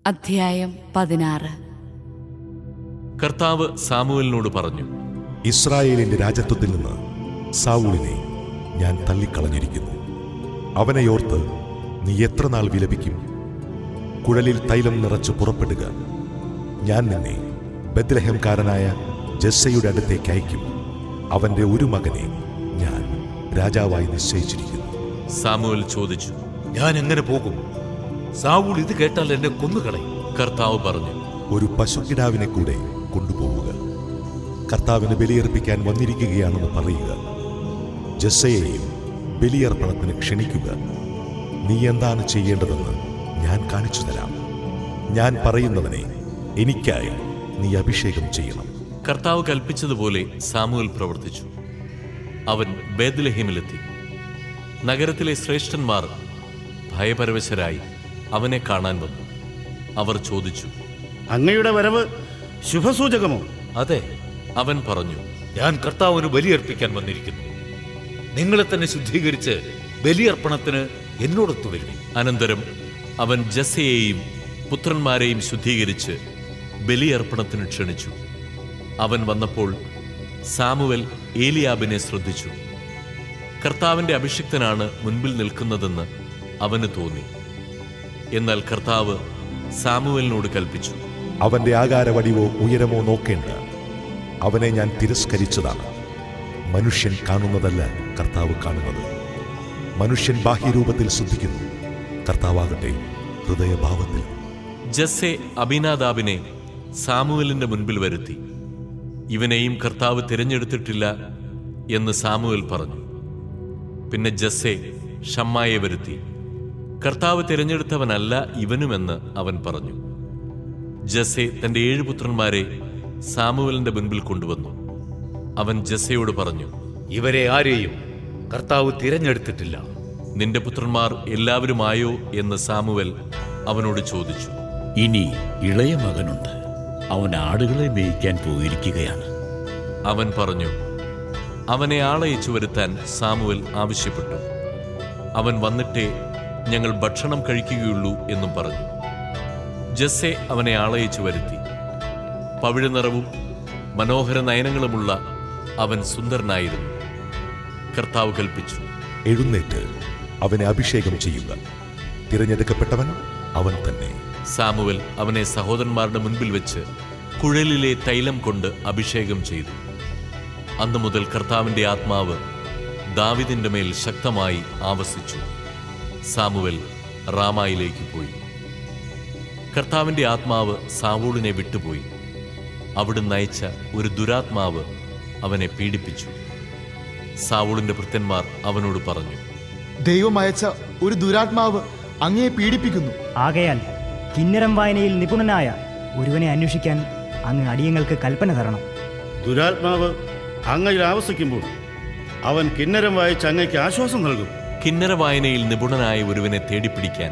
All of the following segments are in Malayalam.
അധ്യായം 16. കർത്താവ് സാമുവേലിനോട് പറഞ്ഞു, ഇസ്രായേലിന്റെ രാജത്വത്തിൽ നിന്ന് സാവൂളിനെ ഞാൻ തള്ളിക്കളഞ്ഞിരിക്കുന്നു. അവനെയോർത്ത് നീ എത്ര നാൾ വിലപിക്കും? കുഴലിൽ തൈലം നിറച്ച് പുറപ്പെടുക. ഞാൻ നിന്നെ ബെത്ലഹേംകാരനായ ജസ്സയുടെ അടുത്തേക്ക് അയക്കും. അവന്റെ ഒരു മകനെ ഞാൻ രാജാവായി നിശ്ചയിച്ചിരിക്കുന്നു. സാമുവേൽ ചോദിച്ചു, ഞാൻ എങ്ങനെ പോകും? സാവൂൾ ഇത് കേട്ടാൽ എന്നെ കൊന്നുകളയും. കർത്താവ് പറഞ്ഞു, ഒരു പശുക്കിടാവിനെ കൂടെ കൊണ്ടുപോവുക. കർത്താവിന് ബലിയർപ്പിക്കാൻ വന്നിരിക്കുകയാണെന്ന് പറയുക. ജസ്സയെയും ബലിയർപ്പണത്തിന് ക്ഷണിക്കുക. നീ എന്താണ് ചെയ്യേണ്ടതെന്ന് ഞാൻ കാണിച്ചു തരാം. ഞാൻ പറയുന്നവനെ എനിക്കായി നീ അഭിഷേകം ചെയ്യണം. കർത്താവ് കൽപ്പിച്ചതുപോലെ സാമുവേൽ പ്രവർത്തിച്ചു. അവൻ ബേത്ലഹേമിലെത്തി. നഗരത്തിലെ ശ്രേഷ്ഠന്മാർ ഭയപരവശരായി അവനെ കാണാൻ വന്നു. അവർ ചോദിച്ചു, അങ്ങയുടെ വരവ് ശുഭസൂചകമോ? അതെ, അവൻ പറഞ്ഞു, ഞാൻ കർത്താവിന് ബലിയർപ്പിക്കാൻ വന്നിരിക്കുന്നു. നിങ്ങളെ തന്നെ ശുദ്ധീകരിച്ച് ബലിയർപ്പണത്തിന് എന്നോടൊത്തു വരുവിൻ. അനന്തരം അവൻ ജസ്സയെയും പുത്രന്മാരെയും ശുദ്ധീകരിച്ച് ബലിയർപ്പണത്തിന് ക്ഷണിച്ചു. അവൻ വന്നപ്പോൾ സാമുവേൽ ഏലിയാബിനെ ശ്രദ്ധിച്ചു. കർത്താവിന്റെ അഭിഷിക്തനാണ് മുൻപിൽ നിൽക്കുന്നതെന്ന് അവന് തോന്നി. എന്നാൽ കർത്താവ് സാമുവേലിനോട് കൽപ്പിച്ചു, അവന്റെ ആകാരവടിവോ ഉയരമോ നോക്കേണ്ട. അവനെ ഞാൻ തിരസ്കരിച്ചതാണ്. മനുഷ്യൻ കാണുന്നതല്ല കർത്താവ് കാണുന്നത്. മനുഷ്യൻ ബാഹ്യരൂപത്തിൽ ശ്രദ്ധിക്കുന്നു, കർത്താവാകട്ടെ ഹൃദയഭാവത്തിൽ. ജസ്സെ അബിനാദാബിനെ സാമുവേലിന്റെ മുൻപിൽ വരുത്തി. ഇവനെയും കർത്താവ് തിരഞ്ഞെടുത്തിട്ടില്ല എന്ന് സാമുവേൽ പറഞ്ഞു. പിന്നെ ജസ്സെ ഷമ്മായെ വരുത്തി. കർത്താവ് തിരഞ്ഞെടുത്തവനല്ല ഇവനുമെന്ന് അവൻ പറഞ്ഞു. ജസ്സെ തന്റെ 7 പുത്രന്മാരെ സാമുവേലിന്റെ മുൻപിൽ കൊണ്ടുവന്നു. അവൻ ജസ്സയോട് പറഞ്ഞു, ഇവരെ ആരെയും കർത്താവ് തിരഞ്ഞെടുത്തിട്ടില്ല. നിന്റെ പുത്രന്മാർ എല്ലാവരുമായോ എന്ന് സാമുവേൽ അവനോട് ചോദിച്ചു. ഇനി ഇളയ മകനുണ്ട്, അവൻ ആടുകളെ മേയ്ക്കാൻ പോയിരിക്കുകയാണ്. അവൻ പറഞ്ഞു. അവനെ ആളയച്ചു വരുത്താൻ സാമുവേൽ ആവശ്യപ്പെട്ടു. അവൻ വന്നിട്ടേ ഞങ്ങൾ ഭക്ഷണം കഴിക്കുകയുള്ളൂ എന്നും പറഞ്ഞു. ജസ്സെ അവനെ ആളയച്ചു വരുത്തി. പവിഴനിറവും മനോഹര നയനങ്ങളുമുള്ള അവൻ സുന്ദരനായിരുന്നു. കർത്താവ് കൽപ്പിച്ചു, എഴുന്നേറ്റ് അവനെ അഭിഷേകം ചെയ്യുക. തിരഞ്ഞെടുക്കപ്പെട്ടവൻ അവൻ തന്നെ. സാമുവേൽ അവനെ സഹോദരന്മാരുടെ മുൻപിൽ വെച്ച് കുഴലിലെ തൈലം കൊണ്ട് അഭിഷേകം ചെയ്തു. അന്നു മുതൽ കർത്താവിന്റെ ആത്മാവ് ദാവീദിന്റെ മേൽ ശക്തമായി ആവസിച്ചു. സാമുവേൽ റാമായിലേക്ക് പോയി. കർത്താവിന്റെ ആത്മാവ് സാവൂളിനെ വിട്ടുപോയി. അവിടുന്ന് അയച്ച ഒരു ദുരാത്മാവ് അവനെ പീഡിപ്പിച്ചു. സാവൂളിന്റെ ഭൃത്യന്മാർ അവനോട് പറഞ്ഞു, ദൈവം അയച്ച ഒരു ദുരാത്മാവ് അങ്ങയെ പീഡിപ്പിക്കുന്നു. ആകയാൽ കിന്നരം വായനയിൽ നിപുണനായ ഒരുവനെ അന്വേഷിക്കാൻ അങ്ങ് അടിയങ്ങൾക്ക് കൽപ്പന തരണം. ദുരാത്മാവ് അങ്ങയിൽ ആവസിക്കുമ്പോൾ അവൻ കിന്നരം വായിച്ച് അങ്ങയ്ക്ക് ആശ്വാസം നൽകും. കിന്നര വായനയിൽ നിപുണനായ ഒരുവനെ തേടിപ്പിടിക്കാൻ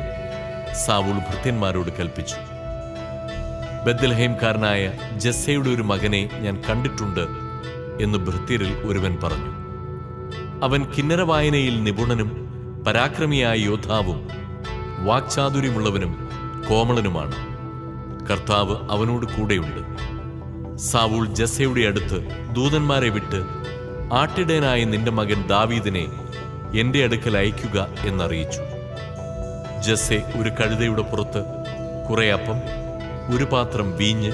സാവൂൾ ഭൃത്യന്മാരോട് കൽപ്പിച്ചു. ബെത്ലഹേംകാരനായ ജസ്സയുടെ ഒരു മകനെ ഞാൻ കണ്ടിട്ടുണ്ട് എന്ന് ഭൃത്യരിൽ ഒരുവൻ പറഞ്ഞു. അവൻ കിന്നര വായനയിൽ നിപുണനും പരാക്രമിയായ യോദ്ധാവും വാക്ചാതുര്യമുള്ളവനും കോമളനുമാണ്. കർത്താവ് അവനോട് കൂടെയുണ്ട്. സാവൂൾ ജസ്സയുടെ അടുത്ത് ദൂതന്മാരെ വിട്ട്, ആട്ടിടയനായ നിന്റെ മകൻ ദാവീദിനെ എന്റെ അടുക്കൽ അയക്കുക എന്നറിയിച്ചു. ജസ്സെ ഒരു കഴുതയുടെ പുറത്ത് കുറെ അപ്പം, ഒരു പാത്രം വീഞ്ഞ്,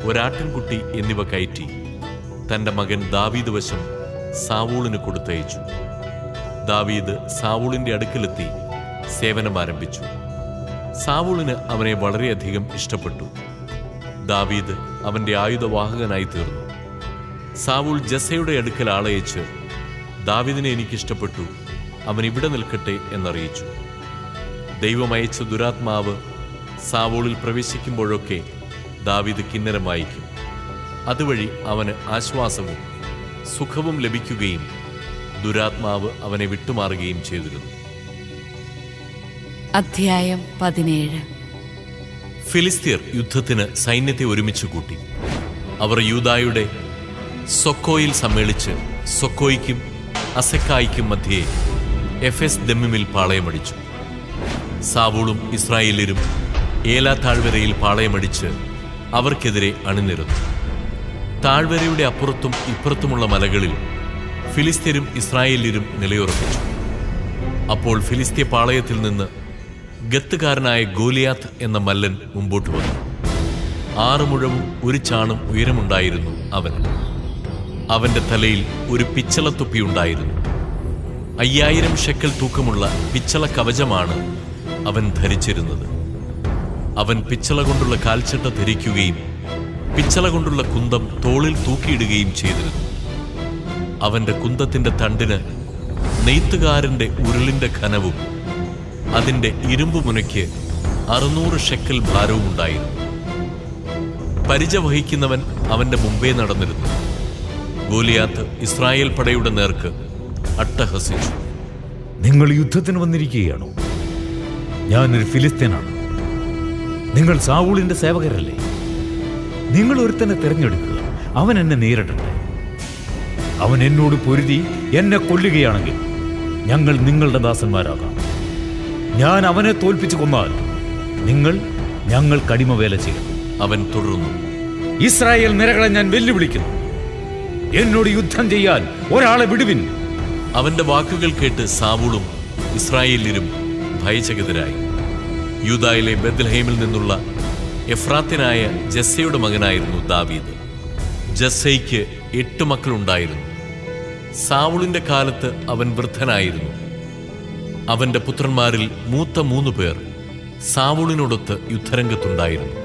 ഒരാട്ടിൻകുട്ടി എന്നിവ കയറ്റി തന്റെ മകൻ ദാവീദ് വശം സാവൂളിന് കൊടുത്തയച്ചു. ദാവീദ് സാവൂളിന്റെ അടുക്കലെത്തി സേവനം ആരംഭിച്ചു. സാവൂളിന് അവനെ വളരെയധികം ഇഷ്ടപ്പെട്ടു. ദാവീദ് അവന്റെ ആയുധവാഹകനായി തീർന്നു. സാവൂൾ ജസ്സയുടെ അടുക്കൽ ആളയച്ച്, ദാവീദിനെ എനിക്കിഷ്ടപ്പെട്ടു, അവൻ ഇവിടെ നിൽക്കട്ടെ എന്നറിയിച്ചു. ദൈവമയച്ച ദുരാത്മാവ് സാവൂളിൽ പ്രവേശിക്കുമ്പോഴൊക്കെ ദാവീദ് കിന്നരം വായിക്കും. അതുവഴി അവന് ആശ്വാസവും സുഖവും ലഭിക്കുകയും ദുരാത്മാവ് അവനെ വിട്ടുമാറുകയും ചെയ്തിരുന്നു. അധ്യായം 17. ഫിലിസ്തീർ യുദ്ധത്തിന് സൈന്യത്തെ ഒരുമിച്ച് കൂട്ടി. അവർ യൂദായുടെ സൊക്കോയിൽ സമ്മേളിച്ച് സൊക്കോയ്ക്കും അസെക്കായ്ക്കും മധ്യേ എഫെസ് ദമ്മിമിൽ പാളയമടിച്ചു. സാവൂളും ഇസ്രായേല്യരും ഏലാ താഴ്വരയിൽ പാളയമടിച്ച് അവർക്കെതിരെ അണിനിരന്നു. താഴ്വരയുടെ അപ്പുറത്തും ഇപ്പുറത്തുമുള്ള മലകളിൽ ഫിലിസ്ത്യരും ഇസ്രായേല്യരും നിലയുറപ്പിച്ചു. അപ്പോൾ ഫിലിസ്ത്യ പാളയത്തിൽ നിന്ന് ഗത്തുകാരനായ ഗോലിയാത്ത് എന്ന മല്ലൻ മുമ്പോട്ട് വന്നു. 6 മുഴവും 1 ചാണും ഉയരമുണ്ടായിരുന്നു അവന്. അവന്റെ തലയിൽ ഒരു പിച്ചളത്തൊപ്പിയുണ്ടായിരുന്നു. 5000 ഷെക്കൽ തൂക്കമുള്ള പിച്ചള കവചമാണ് അവൻ ധരിച്ചിരുന്നത്. അവൻ പിച്ചള കൊണ്ടുള്ള കാൽച്ചട്ട ധരിക്കുകയും പിച്ചള കൊണ്ടുള്ള കുന്തം തോളിൽ തൂക്കിയിടുകയും ചെയ്തിരുന്നു. അവന്റെ കുന്തത്തിന്റെ തണ്ടിന് നെയ്ത്തുകാരന്റെ ഉരുളിന്റെ ഘനവും അതിന്റെ ഇരുമ്പ് മുനയ്ക്ക് 600 ഷെക്കൽ ഭാരവും ഉണ്ടായിരുന്നു. പരിച വഹിക്കുന്നവൻ അവന്റെ മുമ്പേ നടന്നിരുന്നു. ഗോലിയാത്ത് ഇസ്രായേൽ പടയുടെ നേർക്ക് അട്ടഹസിച്ചു. നിങ്ങൾ യുദ്ധത്തിന് വന്നിരിക്കുകയാണോ? ഞാനൊരു ഫിലിസ്ത്യനാണ്. നിങ്ങൾ സാവൂളിന്റെ സേവകരല്ലേ? നിങ്ങൾ ഒരുത്തനെ തിരഞ്ഞെടുക്കുക, അവൻ എന്നെ നേരിടട്ടെ. അവൻ എന്നോട് പൊരുതി എന്നെ കൊല്ലുകയാണെങ്കിൽ ഞങ്ങൾ നിങ്ങളുടെ ദാസന്മാരാകാം. ഞാൻ അവനെ തോൽപ്പിച്ചു കൊന്നാൽ നിങ്ങൾ ഞങ്ങൾക്ക് അടിമവേല ചെയ്യണം. അവൻ തുടർന്നു, ഇസ്രായേൽ നിരകളെ ഞാൻ വെല്ലുവിളിക്കുന്നു. എന്നോട് യുദ്ധം ചെയ്യാൻ ഒരാളെ വിടുവിൻ. അവന്റെ വാക്കുകൾ കേട്ട് സാവൂളും ഇസ്രായേല്യരും ഭയചകിതരായി. യൂദായിലെ ബെത്ലഹേമിൽ നിന്നുള്ള എഫ്രാത്യനായ ജസ്സയുടെ മകനായിരുന്നു ദാവീദ്. ജസ്സയ്ക്ക് 8 മക്കളുണ്ടായിരുന്നു. സാവൂളിന്റെ കാലത്ത് അവൻ വൃദ്ധനായിരുന്നു. അവന്റെ പുത്രന്മാരിൽ മൂത്ത 3 പേർ സാവൂളിനോടൊത്ത് യുദ്ധരംഗത്തുണ്ടായിരുന്നു.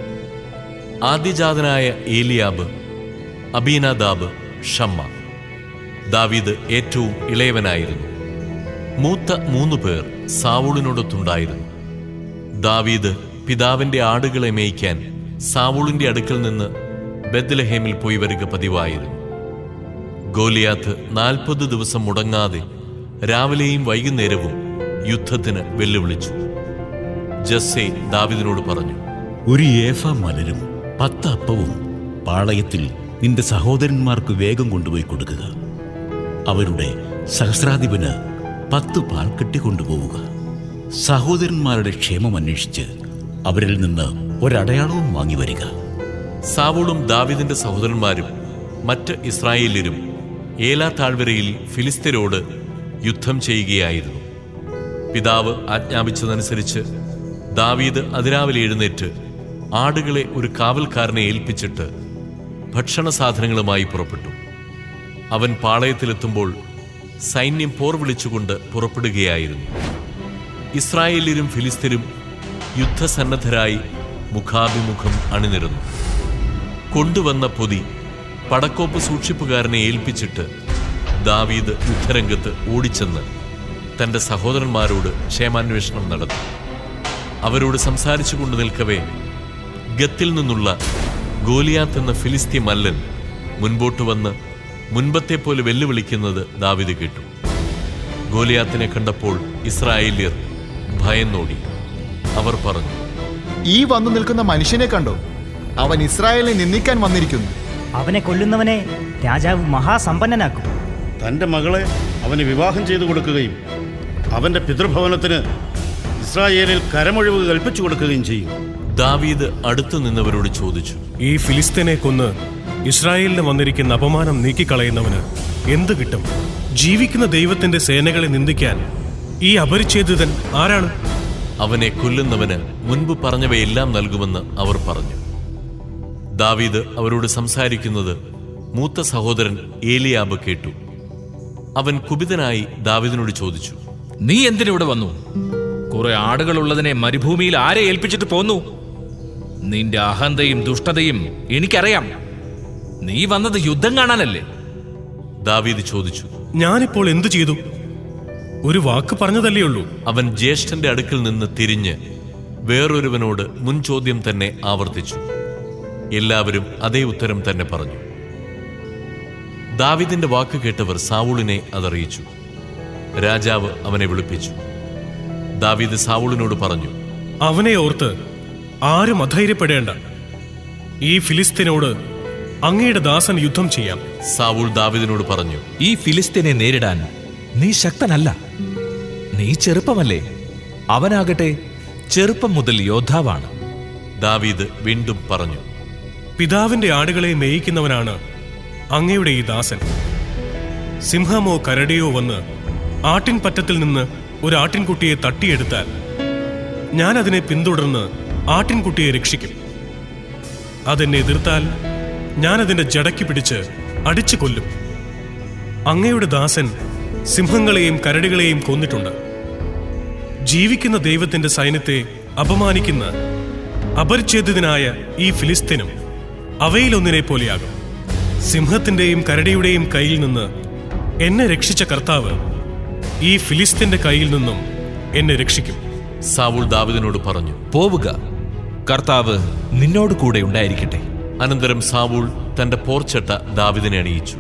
ആദ്യജാതനായ ഏലിയാബ്, അബീനാദാബ്, ഷമ്മ. ദാവീദ് ഏറ്റവും ഇളയവനായിരുന്നു. മൂത്ത 3 പേർ സാവൂളിനോടൊത്തുണ്ടായിരുന്നു. ദാവീദ് പിതാവിന്റെ ആടുകളെ മേയ്ക്കാൻ സാവൂളിന്റെ അടുക്കൽ നിന്ന് ബെത്ലഹേമിൽ പോയി വരിക പതിവായിരുന്നു. ഗോലിയാത്ത് 40 ദിവസം മുടങ്ങാതെ രാവിലെയും വൈകുന്നേരവും യുദ്ധത്തിന് വെല്ലുവിളിച്ചു. ജസ്സേ ദാവീദിനോട് പറഞ്ഞു, ഒരു ഏഫ മലരും 10 അപ്പവും പാളയത്തിൽ നിന്റെ സഹോദരന്മാർക്ക് വേഗം കൊണ്ടുപോയി കൊടുക്കുക. അവരുടെ സഹസ്രാധിപന് 10 പാൽ കെട്ടിക്കൊണ്ടുപോവുക. സഹോദരന്മാരുടെ ക്ഷേമം അന്വേഷിച്ച് അവരിൽ നിന്ന് ഒരടയാളവും വാങ്ങി വരിക. സാവൂളും ദാവീദിന്റെ സഹോദരന്മാരും മറ്റ് ഇസ്രായേല്യരും ഏലാ താഴ്വരയിൽ ഫിലിസ്ത്യരോട് യുദ്ധം ചെയ്യുകയായിരുന്നു. പിതാവ് ആജ്ഞാപിച്ചതനുസരിച്ച് ദാവീദ് അതിരാവിലെ എഴുന്നേറ്റ് ആടുകളെ ഒരു കാവൽക്കാരനെ ഏൽപ്പിച്ചിട്ട് ഭക്ഷണ സാധനങ്ങളുമായി പുറപ്പെട്ടു. അവൻ പാളയത്തിലെത്തുമ്പോൾ സൈന്യം പോർ വിളിച്ചുകൊണ്ട് പുറപ്പെടുകയായിരുന്നു. ഇസ്രായേല്യരും ഫിലിസ്ത്യരും യുദ്ധസന്നദ്ധരായി മുഖാഭിമുഖം അണിനിരന്നു. കൊണ്ടുവന്ന പൊതി പടക്കോപ്പ് സൂക്ഷിപ്പുകാരനെ ഏൽപ്പിച്ചിട്ട് ദാവീദ് യുദ്ധരംഗത്ത് ഓടിച്ചെന്ന് തന്റെ സഹോദരന്മാരോട് ക്ഷേമാന്വേഷണം നടത്തി. അവരോട് സംസാരിച്ചു കൊണ്ട് നിൽക്കവേ ഗത്തിൽ നിന്നുള്ള ഗോലിയാത്ത് എന്ന ഫിലിസ്ത്യ മല്ലൻ മുൻപോട്ട് വന്ന് മുൻപത്തെ പോലെ വെല്ലുവിളിക്കുന്നത് ദാവീദ് കേട്ടു. ഗോലിയാത്തിനെ കണ്ടപ്പോൾ ഇസ്രായേല്യർ ഭയന്നോടി. അവർ പറഞ്ഞു, ഈ വന്നു നിൽക്കുന്ന മനുഷ്യനെ കണ്ടോ? അവൻ ഇസ്രായേലിനെ നിന്ദിക്കാൻ വന്നിരിക്കുന്നു. അവനെ കൊല്ലുന്നവനെ രാജാവ് മഹാസമ്പന്നനാക്കും. തൻ്റെ മകളെ അവന് വിവാഹം ചെയ്തു കൊടുക്കുകയും അവൻ്റെ പിതൃഭവനത്തിന് ഇസ്രായേലിൽ കരമൊഴിവ് കൽപ്പിച്ചു കൊടുക്കുകയും ചെയ്യും. ദാവീദ് അടുത്തു നിന്നവരോട് ചോദിച്ചു, ഈ ഫിലിസ്തീനെ കൊന്ന് ഇസ്രായേലിന് വന്നിരിക്കുന്ന അപമാനം നീക്കിക്കളയുന്നവന് എന്ത് കിട്ടും? ജീവിക്കുന്ന ദൈവത്തിന്റെ സേനകളെ നിന്ദിക്കാൻ ഈ അപരിച്ഛേദിതൻ ആരാണ്? അവനെ കൊല്ലുന്നവന് മുൻപ് പറഞ്ഞവയെല്ലാം നൽകുമെന്ന് അവർ പറഞ്ഞു. ദാവീദ് അവരോട് സംസാരിക്കുന്നത് മൂത്ത സഹോദരൻ ഏലിയാബ് കേട്ടു. അവൻ കുപിതനായി ദാവീദിനോട് ചോദിച്ചു, നീ എന്തിനിവിടെ വന്നു? കുറെ ആടുകളുള്ളതിനെ മരുഭൂമിയിൽ ആരെ ഏൽപ്പിച്ചിട്ട് പോന്നു? നിന്റെ അഹന്തയും ദുഷ്ടതയും എനിക്കറിയാം. നീ വന്നത് യുദ്ധം കാണാനല്ലേ? ദാവീദ് ചോദിച്ചു, ഞാനിപ്പോൾ എന്തു ചെയ്തു? ഒരു വാക്ക് പറഞ്ഞതല്ലേ ഉള്ളൂ. അവൻ ജ്യേഷ്ഠന്റെ അടുക്കൽ നിന്ന് തിരിഞ്ഞ് വേറൊരുവനോട് മുൻ ചോദ്യം തന്നെ ആവർത്തിച്ചു. എല്ലാവരും അതേ ഉത്തരം തന്നെ പറഞ്ഞു. ദാവീദിന്റെ വാക്ക് കേട്ടവർ സാവൂളിനെ അതറിയിച്ചു. രാജാവ് അവനെ വിളിപ്പിച്ചു. ദാവീദ് സാവൂളിനോട് പറഞ്ഞു, അവനെ ഓർത്ത് ആരും അധൈര്യപ്പെടേണ്ട. ഈ ഫിലിസ്തീനോട് അങ്ങയുടെ ദാസൻ യുദ്ധം ചെയ്യാം. സാവൂൾ ദാവീദിനോട് പറഞ്ഞു, ഈ ഫിലിസ്തീനെ നേരിടാൻ നീ ശക്തനല്ല. നീ ചെറുപ്പമല്ലേ? അവനാകട്ടെ ചെറുപ്പം മുതൽ യോദ്ധാവാണ്. ദാവീദ് വീണ്ടും പറഞ്ഞു, പിതാവിന്റെ ആടുകളെ മേയിക്കുന്നവനാണ് അങ്ങയുടെ ഈ ദാസൻ. സിംഹമോ കരടിയോ വന്ന് ആട്ടിൻപറ്റത്തിൽ നിന്ന് ഒരു ആട്ടിൻകുട്ടിയെ തട്ടിയെടുത്താൽ ഞാൻ അതിനെ പിന്തുടർന്ന് ആട്ടിൻകുട്ടിയെ രക്ഷിക്കും. അതെന്നെ എതിർത്താൽ ഞാൻ അതിന്റെ ജടയ്ക്ക് പിടിച്ച് അടിച്ചു കൊല്ലും. അങ്ങയുടെ ദാസൻ സിംഹങ്ങളെയും കരടികളെയും കൊന്നിട്ടുണ്ട്. ജീവിക്കുന്ന ദൈവത്തിന്റെ സൈന്യത്തെ അപമാനിക്കുന്ന അപരിച്ഛേദിതനായ ഈ ഫിലിസ്തീനും അവയിലൊന്നിനെ പോലെയാകും. സിംഹത്തിന്റെയും കരടിയുടെയും കയ്യിൽ നിന്ന് എന്നെ രക്ഷിച്ച കർത്താവ് ഈ ഫിലിസ്തീന്റെ കയ്യിൽ നിന്നും എന്നെ രക്ഷിക്കും. സാവൂൾ ദാവീദിനോട് പറഞ്ഞു, പോവുക, കർത്താവ് നിന്നോട് കൂടെ ഉണ്ടായിരിക്കട്ടെ. അനന്തരം സാവൂൾ തന്റെ പോർച്ചട്ട ദാവീദിനെ അണിയിച്ചു.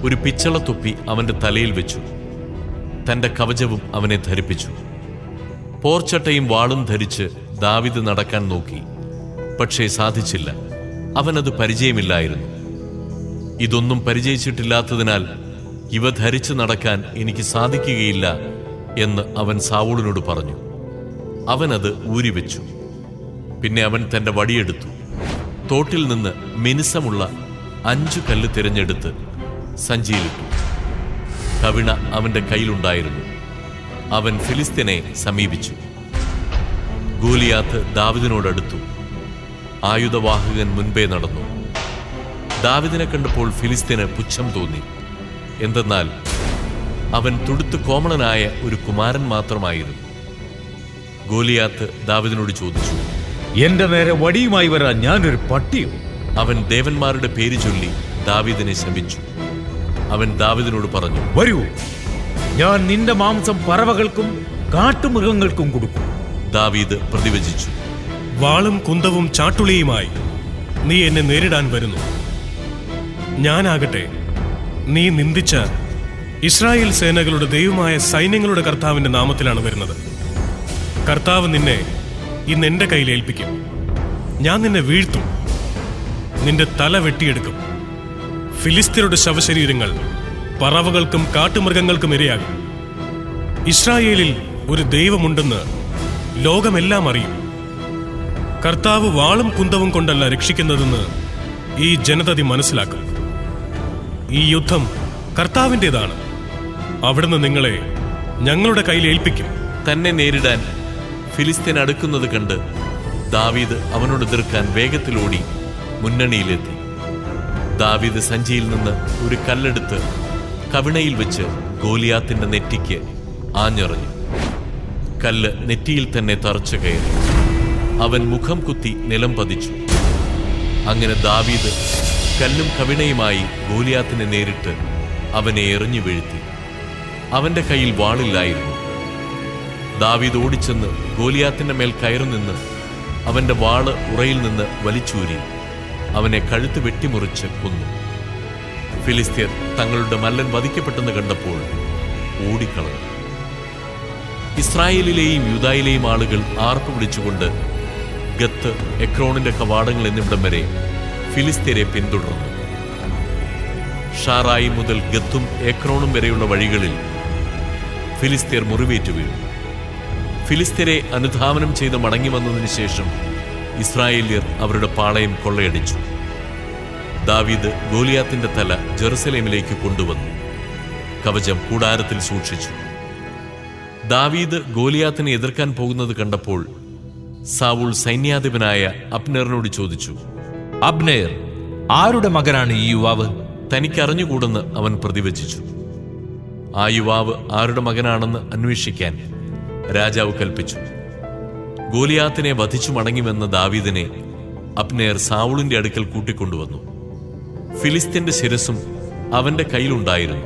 ഒരു പിച്ചള തൊപ്പി അവന്റെ തലയിൽ വെച്ചു. തന്റെ കവചവും അവനെ ധരിപ്പിച്ചു. പോർച്ചട്ടയും വാളും ധരിച്ച് ദാവീദ് നടക്കാൻ നോക്കി, പക്ഷേ സാധിച്ചില്ല. അവനത് പരിചയമില്ലായിരുന്നു. ഇതൊന്നും പരിചയിച്ചിട്ടില്ലാത്തതിനാൽ ഇവ ധരിച്ച് നടക്കാൻ എനിക്ക് സാധിക്കുകയില്ല എന്ന് അവൻ സാവൂളിനോട് പറഞ്ഞു. അവനത് ഊരിവെച്ചു. പിന്നെ അവൻ തന്റെ വടിയെടുത്തു. തോട്ടിൽ നിന്ന് മിനുസമുള്ള 5 കല്ല് തിരഞ്ഞെടുത്ത് സഞ്ചിയിലിട്ടു. കവിണ അവന്റെ കയ്യിലുണ്ടായിരുന്നു. അവൻ ഫിലിസ്ത്യനെ സമീപിച്ചു. ഗോലിയാത്ത് ദാവീദിനോടടുത്തു. ആയുധവാഹകൻ മുൻപേ നടന്നു. ദാവീദിനെ കണ്ടപ്പോൾ ഫിലിസ്ത്യന് പുച്ഛം തോന്നി. എന്തെന്നാൽ അവൻ തുടുത്ത് കോമളനായ ഒരു കുമാരൻ മാത്രമായിരുന്നു. ഗോലിയാത്ത് ദാവീദിനോട് ചോദിച്ചു, എന്റെ നേരെ വടിയുമായി വരാൻ ഞാനൊരു പട്ടിയോ? അവൻ ദേവന്മാരുടെ പേര് ചൊല്ലി ദാവീദിനെ ശപിച്ചു. അവൻ ദാവീദിനോട് പറഞ്ഞു, വരൂ, ഞാൻ നിന്റെ മാംസം പറവകൾക്കും കാട്ടുമൃഗങ്ങൾക്കും കൊടുക്കും. ദാവീദ് പ്രതിവചിച്ചു, വാളും കുന്തവും ചാട്ടുളിയുമായി നീ എന്നെ നേരിടാൻ വരുന്നു. ഞാനാകട്ടെ നീ നിന്ദിച്ച ഇസ്രായേൽ സേനകളുടെ ദൈവമായ സൈന്യങ്ങളുടെ കർത്താവിന്റെ നാമത്തിലാണ് വരുന്നത്. കർത്താവ് നിന്നെ ഇന്ന് എന്റെ കയ്യിൽ ഏൽപ്പിക്കും. ഞാൻ നിന്നെ വീഴ്ത്തും, നിന്റെ തല വെട്ടിയെടുക്കും. ഫിലിസ്ത്യരുടെ ശവശരീരങ്ങൾ പറവകൾക്കും കാട്ടുമൃഗങ്ങൾക്കും ഇരയാകും. ഇസ്രായേലിൽ ഒരു ദൈവമുണ്ടെന്ന് ലോകമെല്ലാം അറിയും. കർത്താവ് വാളും കുന്തവും കൊണ്ടല്ല രക്ഷിക്കുന്നതെന്ന് ഈ ജനതതി മനസ്സിലാക്കും. ഈ യുദ്ധം കർത്താവിൻ്റെതാണ്. അവിടുന്ന് നിങ്ങളെ ഞങ്ങളുടെ കയ്യിൽ ഏൽപ്പിക്കും. തന്നെ നേരിടാൻ ഫിലിസ്ത്യൻ അടുക്കുന്നത് കണ്ട് ദാവീദ് അവനോട് എതിർക്കാൻ വേഗത്തിലോടി മുന്നണിയിലെത്തി. ദാവീദ് സഞ്ചിയിൽ നിന്ന് ഒരു കല്ലെടുത്ത് കവിണയിൽ വെച്ച് ഗോലിയാത്തിന്റെ നെറ്റിക്ക് ആഞ്ഞെറിഞ്ഞു. കല്ല് നെറ്റിയിൽ തന്നെ തറച്ചു കയറി. അവൻ മുഖം കുത്തി നിലം പതിച്ചു. അങ്ങനെ ദാവീദ് കല്ലും കവിണയുമായി ഗോലിയാത്തിനെ നേരിട്ട് അവനെ എറിഞ്ഞു വീഴ്ത്തി. അവന്റെ കയ്യിൽ വാളില്ലായിരുന്നു. ദാവീദ് ഓടിച്ചെന്ന് ഗോലിയാത്തിന്റെ മേൽ കയറുനിന്ന് അവന്റെ വാള് ഉറയിൽ നിന്ന് വലിച്ചൂരി അവനെ കഴുത്ത് വെട്ടിമുറിച്ച് കൊന്നു. ഫിലിസ്ത്യർ തങ്ങളുടെ മല്ലൻ വധിക്കപ്പെട്ടെന്ന് കണ്ടപ്പോൾ ഓടിക്കളഞ്ഞു. ഇസ്രായേലിലെയും യൂദായിലെയും ആളുകൾ ആർപ്പ് വിളിച്ചുകൊണ്ട് ഗത്ത്, എക്രോണിന്റെ കവാടങ്ങൾ എന്നിവിടം വരെ ഫിലിസ്ത്യരെ പിന്തുടർന്നു. ഷാറായി മുതൽ ഗത്തും എക്രോണും വരെയുള്ള വഴികളിൽ ഫിലിസ്ത്യർ മുറിവേറ്റു വീണു. ഫിലിസ്ത്യരെ അനുധാവനം ചെയ്ത് മടങ്ങി വന്നതിന് ശേഷം ഇസ്രായേല്യർ അവരുടെ പാളയം കൊള്ളയടിച്ചു. ദാവീദ് ഗോലിയാത്തിന്റെ തല ജെറുസലേമിലേക്ക് കൊണ്ടുവന്നു. കവചം കൂടാരത്തിൽ സൂക്ഷിച്ചു. ദാവീദ് ഗോലിയാത്തിനെ എതിർക്കാൻ പോകുന്നത് കണ്ടപ്പോൾ സാവൂൾ സൈന്യാധിപനായ അബ്നേറിനോട് ചോദിച്ചു, അബ്നേർ, ആരുടെ മകനാണ് ഈ യുവാവ്? തനിക്കറിഞ്ഞുകൂടെന്ന് അവൻ പ്രതിവചിച്ചു. ആ യുവാവ് ആരുടെ മകനാണെന്ന് അന്വേഷിക്കാൻ രാജാവ് കൽപ്പിച്ചു. ഗോലിയാത്തിനെ വധിച്ചു മടങ്ങിവെന്ന ദാവീദിനെ അബ്നേർ സാവൂളിന്റെ അടുക്കൽ കൂട്ടിക്കൊണ്ടുവന്നു. ഫിലിസ്ത്യന്റെ ശിരസും അവന്റെ കയ്യിലുണ്ടായിരുന്നു.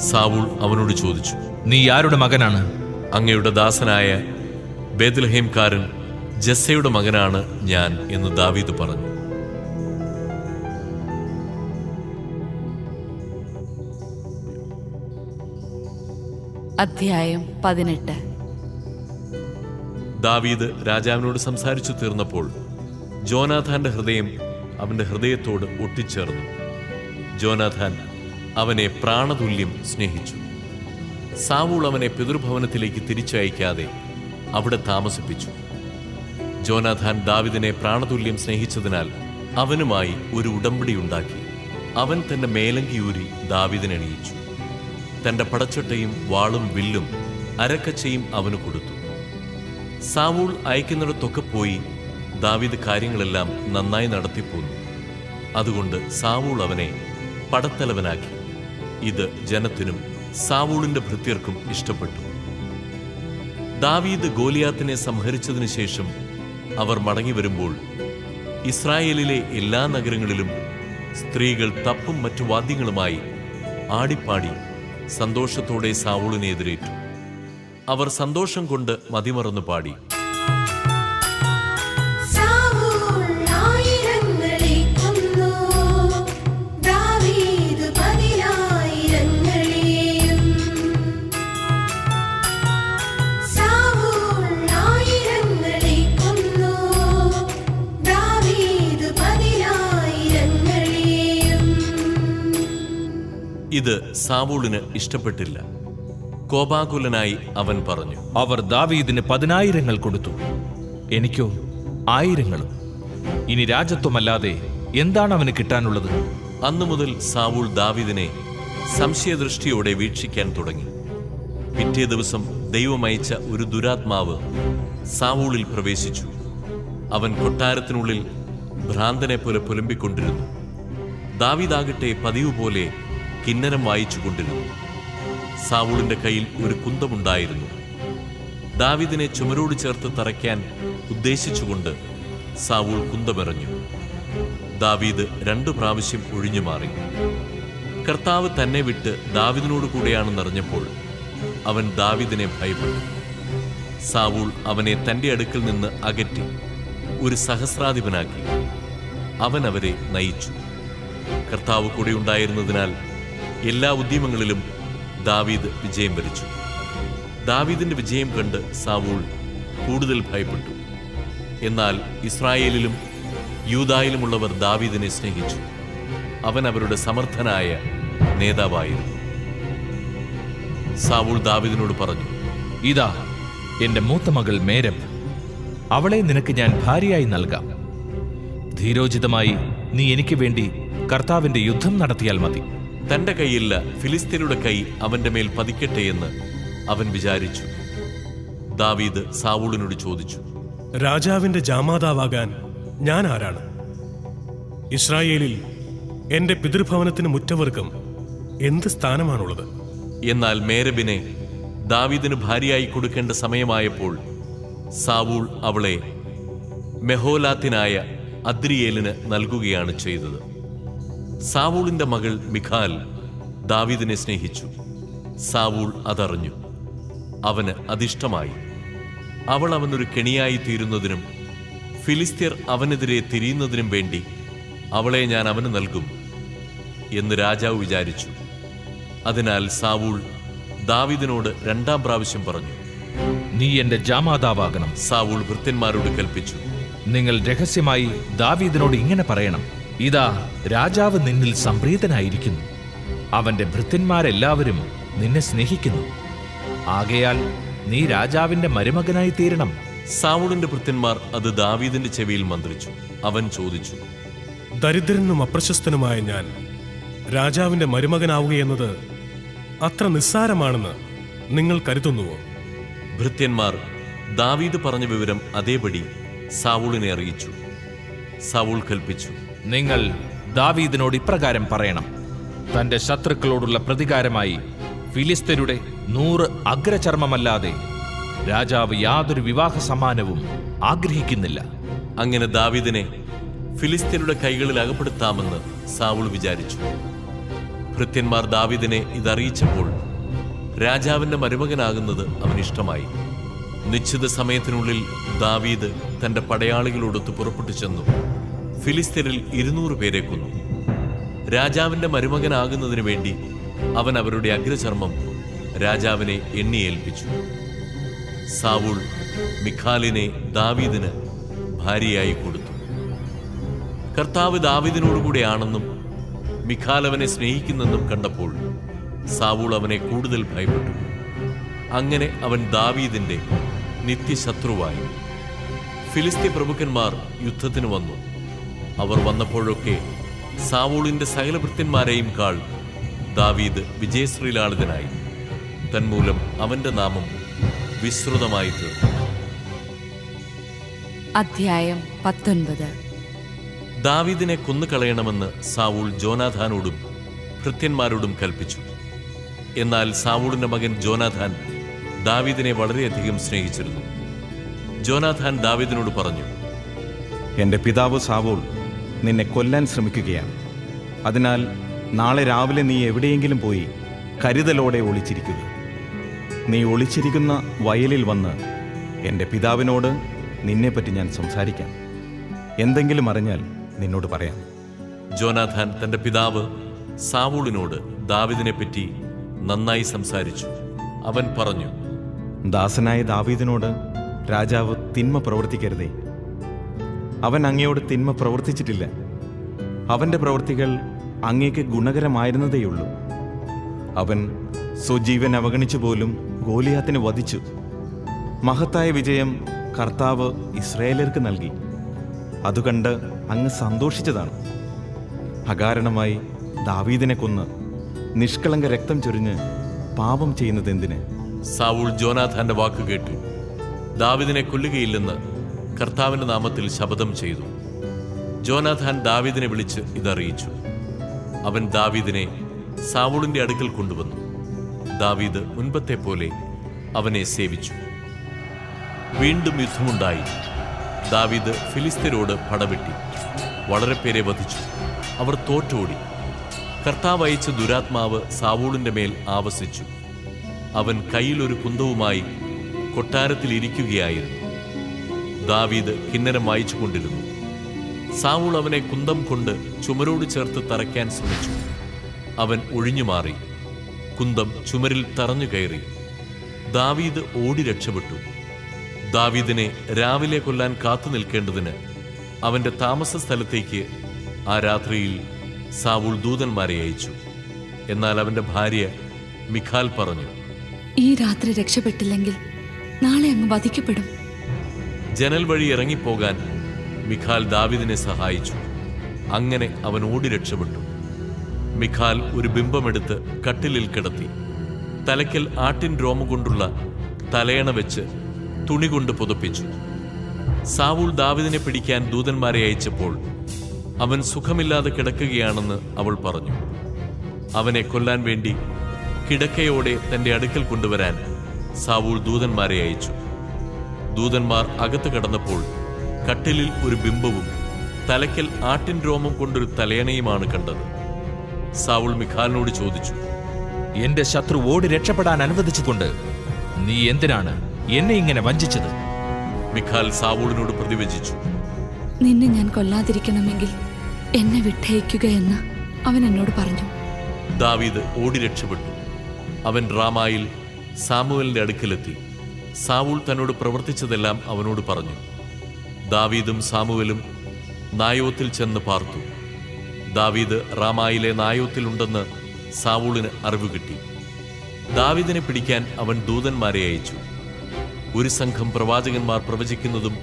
സാവൂൾ അവനോട് ചോദിച്ചു, നീ ആരുടെ മകനാണ്? അങ്ങയുടെ ദാസനായ ബേത്ലഹേംകാരൻ ജസ്സയുടെ മകനാണ് ഞാൻ എന്ന് ദാവീദ് പറഞ്ഞു. അധ്യായം 18. ദാവീദ് രാജാവിനോട് സംസാരിച്ചു തീർന്നപ്പോൾ ജോനാഥാന്റെ ഹൃദയം അവന്റെ ഹൃദയത്തോട് ഒട്ടിച്ചേർന്നു. ജോനാഥാൻ അവനെ പ്രാണതുല്യം സ്നേഹിച്ചു. സാവൂൾ അവനെ പിതൃഭവനത്തിലേക്ക് തിരിച്ചയക്കാതെ അവിടെ താമസിപ്പിച്ചു. ജോനാഥാൻ ദാവീദിനെ പ്രാണതുല്യം സ്നേഹിച്ചതിനാൽ അവനുമായി ഒരു ഉടമ്പടി ഉണ്ടാക്കി. അവൻ തന്റെ മേലങ്കിയൂരി ദാവീദിനെ അണിയിച്ചു. തന്റെ പടച്ചട്ടയും വാളും വില്ലും അരക്കച്ചയും അവന് കൊടുത്തു. സാവൂൾ അയക്കുന്നിടത്തൊക്കെ പോയി ദാവീദ് കാര്യങ്ങളെല്ലാം നന്നായി നടത്തിപ്പോന്നു. അതുകൊണ്ട് സാവൂൾ അവനെ പടത്തലവനാക്കി. ഇത് ജനത്തിനും സാവൂളിന്റെ ഭൃത്യർക്കും ഇഷ്ടപ്പെട്ടു. ദാവീദ് ഗോലിയാത്തിനെ സംഹരിച്ചതിനു ശേഷം അവർ മടങ്ങി വരുമ്പോൾ ഇസ്രായേലിലെ എല്ലാ നഗരങ്ങളിലും സ്ത്രീകൾ തപ്പും മറ്റു വാദ്യങ്ങളുമായി ആടിപ്പാടി സന്തോഷത്തോടെ സാവൂളിനെ എതിരേറ്റു. അവർ സന്തോഷം കൊണ്ട് മതിമറന്നു പാടി: ഇത് സാവൂളിന് ഇഷ്ടപ്പെട്ടില്ല. കോപാകുലനായി അവൻ പറഞ്ഞു: അവർ ദാവീദിന് 10,000 കൊടുത്തു, എനിക്കോ 1000. ഇനി രാജത്വമല്ലാതെ എന്താണ് അവന് കിട്ടാനുള്ളത്? അന്നു മുതൽ സാവൂൾ ദാവീദിനെ സംശയദൃഷ്ടിയോടെ വീക്ഷിക്കാൻ തുടങ്ങി. പിറ്റേ ദിവസം ദൈവമയച്ച ഒരു ദുരാത്മാവ് സാവൂളിൽ പ്രവേശിച്ചു. അവൻ കൊട്ടാരത്തിനുള്ളിൽ ഭ്രാന്തനെ പോലെ പുലമ്പിക്കൊണ്ടിരുന്നു. ദാവീദാകട്ടെ പതിവ് പോലെ കിന്നരം വായിച്ചുകൊണ്ടിരുന്നു. സാവൂളിന്റെ കയ്യിൽ ഒരു കുന്തമുണ്ടായിരുന്നു. ദാവീദിനെ ചുമരോട് ചേർത്ത് തറയ്ക്കാൻ ഉദ്ദേശിച്ചുകൊണ്ട് സാവൂൾ കുന്തമെറിഞ്ഞു. ദാവീദ് 2 പ്രാവശ്യം ഒഴിഞ്ഞു മാറി. കർത്താവ് തന്നെ വിട്ട് ദാവീദിനോട് കൂടെയാണെന്നറിഞ്ഞപ്പോൾ അവൻ ദാവീദിനെ ഭയപ്പെട്ടു. സാവൂൾ അവനെ തന്റെ അടുക്കൽ നിന്ന് അകറ്റി ഒരു സഹസ്രാധിപനാക്കി. അവൻ അവരെ നയിച്ചു. കർത്താവ് കൂടെ ഉണ്ടായിരുന്നതിനാൽ എല്ലാ ഉദ്യമങ്ങളിലും ദാവീദ് വിജയം വരിച്ചു. ദാവീദിന്റെ വിജയം കണ്ട് സാവൂൾ കൂടുതൽ ഭയപ്പെട്ടു. എന്നാൽ ഇസ്രായേലിലും യൂദായിലുമുള്ളവർ ദാവീദിനെ സ്നേഹിച്ചു. അവൻ അവരുടെ സമർത്ഥനായ നേതാവായിരുന്നു. സാവൂൾ ദാവീദിനോട് പറഞ്ഞു: ഇതാ എന്റെ മൂത്ത മകൾ മേരബ്, അവളെ നിനക്ക് ഞാൻ ഭാര്യയായി നൽകാം. ധീരോചിതമായി നീ എനിക്ക് വേണ്ടി കർത്താവിന്റെ യുദ്ധം നടത്തിയാൽ മതി. തന്റെ കൈയില്ല ഫിലിസ്ത്യരുടെ കൈ അവന്റെ മേൽ പതിക്കട്ടെ എന്ന് അവൻ വിചാരിച്ചു. ദാവീദ് സാവൂളിനോട് ചോദിച്ചു: രാജാവിന്റെ ജാമാതാവാകാൻ ഞാൻ ആരാണ്? ഇസ്രായേലിൽ എന്റെ പിതൃഭവനത്തിന് മുറ്റവർക്കും എന്ത് സ്ഥാനമാണുള്ളത്? എന്നാൽ മേരബിനെ ദാവീദിന് ഭാര്യയായി കൊടുക്കേണ്ട സമയമായപ്പോൾ സാവൂൾ അവളെ മെഹോലാത്തിനായ അദ്രിയേലിന് നൽകുകയാണ് ചെയ്തത്. സാവൂളിന്റെ മകൾ മിഖാൽ ദാവീദിനെ സ്നേഹിച്ചു. സാവൂൾ അതറിഞ്ഞു. അവന് അതിഷ്ടമായി. അവൾ അവനൊരു കെണിയായി തീരുന്നതിനും ഫിലിസ്ത്യർ അവനെതിരെ തിരിയുന്നതിനും വേണ്ടി അവളെ ഞാൻ അവന് നൽകും എന്ന് രാജാവ് വിചാരിച്ചു. അതിനാൽ സാവൂൾ ദാവീദിനോട് 2-ാം പ്രാവശ്യം പറഞ്ഞു: നീ എന്റെ ജാമാതാവാകണം. സാവൂൾ ഭൃത്യന്മാരോട് കൽപ്പിച്ചു: നിങ്ങൾ രഹസ്യമായി ദാവീദിനോട് ഇങ്ങനെ പറയണം: ഇതാ രാജാവ് നിന്നിൽ സംപ്രീതനായിരിക്കുന്നു. അവന്റെ ഭൃത്യന്മാരെല്ലാവരും നിന്നെ സ്നേഹിക്കുന്നു. ആകയാൽ നീ രാജാവിന്റെ മരുമകനായി തീരണം. സാവൂളിന്റെ ഭൃത്യന്മാർ അത് ദാവീദിന്റെ ചെവിയിൽ മന്ത്രിച്ചു. അവൻ ചോദിച്ചു: ദരിദ്രനും അപ്രശസ്തനുമായ ഞാൻ രാജാവിന്റെ മരുമകനാവുകയെന്നത് അത്ര നിസ്സാരമാണെന്ന് നിങ്ങൾ കരുതുന്നുവോ? ഭൃത്യന്മാർ ദാവീദ് പറഞ്ഞ വിവരം അതേപടി സാവൂളിനെ അറിയിച്ചു. സാവൂൾ കൽപ്പിച്ചു: നിങ്ങൾ ദാവീദിനോട് ഇപ്രകാരം പറയണം: തന്റെ ശത്രുക്കളോടുള്ള പ്രതികാരമായി ഫിലിസ്ത്യരുടെ 100 അഗ്രചർമ്മമല്ലാതെ രാജാവ് യാതൊരു വിവാഹ സമ്മാനവും ആഗ്രഹിക്കുന്നില്ല. അങ്ങനെ ദാവീദിനെ ഫിലിസ്ത്യരുടെ കൈകളിൽ അകപ്പെടുത്താമെന്ന് സാവൂൾ വിചാരിച്ചു. ഭൃത്യന്മാർ ദാവീദിനെ ഇതറിയിച്ചപ്പോൾ രാജാവിന്റെ മരുമകനാകുന്നത് അവനിഷ്ടമായി. നിശ്ചിത സമയത്തിനുള്ളിൽ ദാവീദ് തന്റെ പടയാളികളോടൊത്ത് പുറപ്പെട്ടു ചെന്നു. ഫിലിസ്ത്യരിൽ 200 പേരെ കൊന്നു. രാജാവിന്റെ മരുമകനാകുന്നതിനു വേണ്ടി അവൻ അവരുടെ അഗ്രചർമ്മം രാജാവിനെ എണ്ണിയേൽപ്പിച്ചു. സാവൂൾ മിഖാലിനെ ദാവീദിന് ഭാര്യയായി കൊടുത്തു. കർത്താവ് ദാവീദിനോടുകൂടെയാണെന്നും മിഖാൽ അവനെ സ്നേഹിക്കുന്നെന്നും കണ്ടപ്പോൾ സാവൂൾ അവനെ കൂടുതൽ ഭയപ്പെട്ടു. അങ്ങനെ അവൻ ദാവീദിന്റെ നിത്യശത്രുവായി. ഫിലിസ്ത്യ പ്രഭുക്കന്മാർ യുദ്ധത്തിന് വന്നു. അവർ വന്നപ്പോഴൊക്കെ സാവൂളിന്റെ സകല ഭൃത്യന്മാരെയും കാൾ ദാവീദ് വിജയശ്രീലാളിതനായി. തന്മൂലം അവന്റെ നാമം വിശ്രുതമായി തീർന്നു. അധ്യായം 19. ദാവീദിനെ കൊന്നുകളയണമെന്ന് സാവൂൾ ജോനാഥാനോടും ഭൃത്യന്മാരോടും കൽപ്പിച്ചു. എന്നാൽ സാവൂളിന്റെ മകൻ ജോനാഥാൻ ദാവീദിനെ വളരെയധികം സ്നേഹിച്ചിരുന്നു. ജോനാഥാൻ ദാവീദിനോട് പറഞ്ഞു, എൻ്റെ പിതാവ് സാവൂൾ നിന്നെ കൊല്ലാൻ ശ്രമിക്കുകയാണ്. അതിനാൽ നാളെ രാവിലെ നീ എവിടെയെങ്കിലും പോയി കരുതലോടെ ഒളിച്ചിരിക്കുക. നീ ഒളിച്ചിരിക്കുന്ന വയലിൽ വന്ന് എൻ്റെ പിതാവിനോട് നിന്നെപ്പറ്റി ഞാൻ സംസാരിക്കാം. എന്തെങ്കിലും അറിഞ്ഞാൽ നിന്നോട് പറയാം. ജോനാഥാൻ തന്റെ പിതാവ് സാവൂളിനോട് ദാവീദിനെപ്പറ്റി നന്നായി സംസാരിച്ചു. അവൻ പറഞ്ഞു, ദാസനായ ദാവീദിനോട് രാജാവ് തിന്മ പ്രവർത്തിക്കരുതേ. അവൻ അങ്ങയോട് തിന്മ പ്രവർത്തിച്ചിട്ടില്ല. അവൻ്റെ പ്രവൃത്തികൾ അങ്ങേക്ക് ഗുണകരമായിരുന്നതേയുള്ളൂ. അവൻ സ്വജീവൻ അവഗണിച്ചു പോലും ഗോലിയാത്തിനെ വധിച്ചു. മഹത്തായ വിജയം കർത്താവ് ഇസ്രായേലർക്ക് നൽകി. അതുകണ്ട് അങ്ങ് സന്തോഷിച്ചതാണ്. അകാരണമായി ദാവീദിനെ കൊന്ന് നിഷ്കളങ്ക രക്തം ചൊരിഞ്ഞ് പാപം ചെയ്യുന്നതെന്തിന്? സാവൂൾ ജോനാഥാന്റെ വാക്ക് കേട്ടു. ദാവീദിനെ കൊല്ലുകയില്ലെന്ന് കർത്താവിന്റെ നാമത്തിൽ ശപഥം ചെയ്തു. ജോനാഥാൻ ദാവീദിനെ വിളിച്ച് ഇതറിയിച്ചു. അവൻ ദാവീദിനെ സാവൂളിന്റെ അടുക്കൽ കൊണ്ടുവന്നു. ദാവീദ് മുൻപത്തെ പോലെ അവനെ സേവിച്ചു. വീണ്ടും യുദ്ധമുണ്ടായി. ദാവീദ് ഫിലിസ്ത്യരോട് പടവെട്ടി വളരെ പേരെ വധിച്ചു. അവർ തോറ്റോടി. കർത്താവ് അയച്ച ദുരാത്മാവ് സാവൂളിന്റെ മേൽ ആവസിച്ചു. അവൻ കയ്യിലൊരു കുന്തവുമായി കൊട്ടാരത്തിൽ ഇരിക്കുകയായിരുന്നു. ദാവീദ് കിന്നരം വായിച്ചുകൊണ്ടിരുന്നു. സാവൂൾ അവനെ കുന്തം കൊണ്ട് ചുമരോട് ചേർത്ത് തറയ്ക്കാൻ ശ്രമിച്ചു. അവൻ ഒഴിഞ്ഞുമാറി. കുന്തം ചുമരിൽ തറഞ്ഞു കയറി. ദാവീദ് ഓടി രക്ഷപ്പെട്ടു. ദാവീദിനെ രാവിലെ കൊല്ലാൻ കാത്തു നിൽക്കേണ്ടതിന് അവന്റെ താമസ സ്ഥലത്തേക്ക് ആ രാത്രിയിൽ സാവൂൾ ദൂതന്മാരെ അയച്ചു. എന്നാൽ അവന്റെ ഭാര്യ മിഖാൽ പറഞ്ഞു, ഈ രാത്രി രക്ഷപ്പെട്ടില്ലെങ്കിൽ നാളെ അങ്ങ് വധിക്കപ്പെടും. ജനൽ വഴി ഇറങ്ങിപ്പോകാൻ മിഖാൽ ദാവീദിനെ സഹായിച്ചു. അങ്ങനെ അവൻ ഓടി രക്ഷപ്പെട്ടു. മിഖാൽ ഒരു ബിംബമെടുത്ത് കട്ടിലിൽ കിടത്തി. തലയ്ക്കൽ ആട്ടിൻ രോമം കൊണ്ടുള്ള തലയണ വെച്ച് തുണി കൊണ്ട് പുതപ്പിച്ചു. സാവൂൾ ദാവീദിനെ പിടിക്കാൻ ദൂതന്മാരെ അയച്ചപ്പോൾ അവൻ സുഖമില്ലാതെ കിടക്കുകയാണെന്ന് അവൾ പറഞ്ഞു. അവനെ കൊല്ലാൻ വേണ്ടി കിടക്കയോടെ തന്റെ അടുക്കൽ കൊണ്ടുവരാൻ സാവൂൾ ദൂതന്മാരെ അയച്ചു. ദൂതന്മാർ അകത്ത് കടന്നപ്പോൾ കട്ടിലിൽ ഒരു ബിംബവും തലയ്ക്കൽ ആട്ടിൻ രോമം കൊണ്ടൊരു തലയണയുമാണ് കണ്ടത്. സാവൂൾ മിഖാലിനോട് ചോദിച്ചു, എന്റെ ശത്രു ഓടി രക്ഷപ്പെടാൻ അനുവദിച്ചുകൊണ്ട് നീ എന്തിനാണ് എന്നെ ഇങ്ങനെ വഞ്ചിച്ചത്? മിഖാൽ സാവൂളിനോട് പ്രതിവചിച്ചു, നിന്നെ ഞാൻ കൊല്ലാതിരിക്കണമെങ്കിൽ എന്നെ വിട്ടയക്കുക എന്ന് അവൻ എന്നോട് പറഞ്ഞു. ദാവീദ് ഓടി രക്ഷപ്പെട്ടു. അവൻ റാമായിൽ സാമുവേലിന്റെ അടുക്കലെത്തി. സാവൂൾ തന്നോട് പ്രവർത്തിച്ചതെല്ലാം അവനോട് പറഞ്ഞു. ദാവീദും സാമുവേലും നായോത്തിൽ ചെന്ന് പാർത്തു. ദാവീദ് റാമായിലെ നായോത്തിലുണ്ടെന്ന് സാവൂളിന് അറിവ് കിട്ടി. ദാവീദിനെ പിടിക്കാൻ അവൻ ദൂതന്മാരെ അയച്ചു. ഒരു സംഘം പ്രവാചകന്മാർ പ്രവചിക്കുന്നതും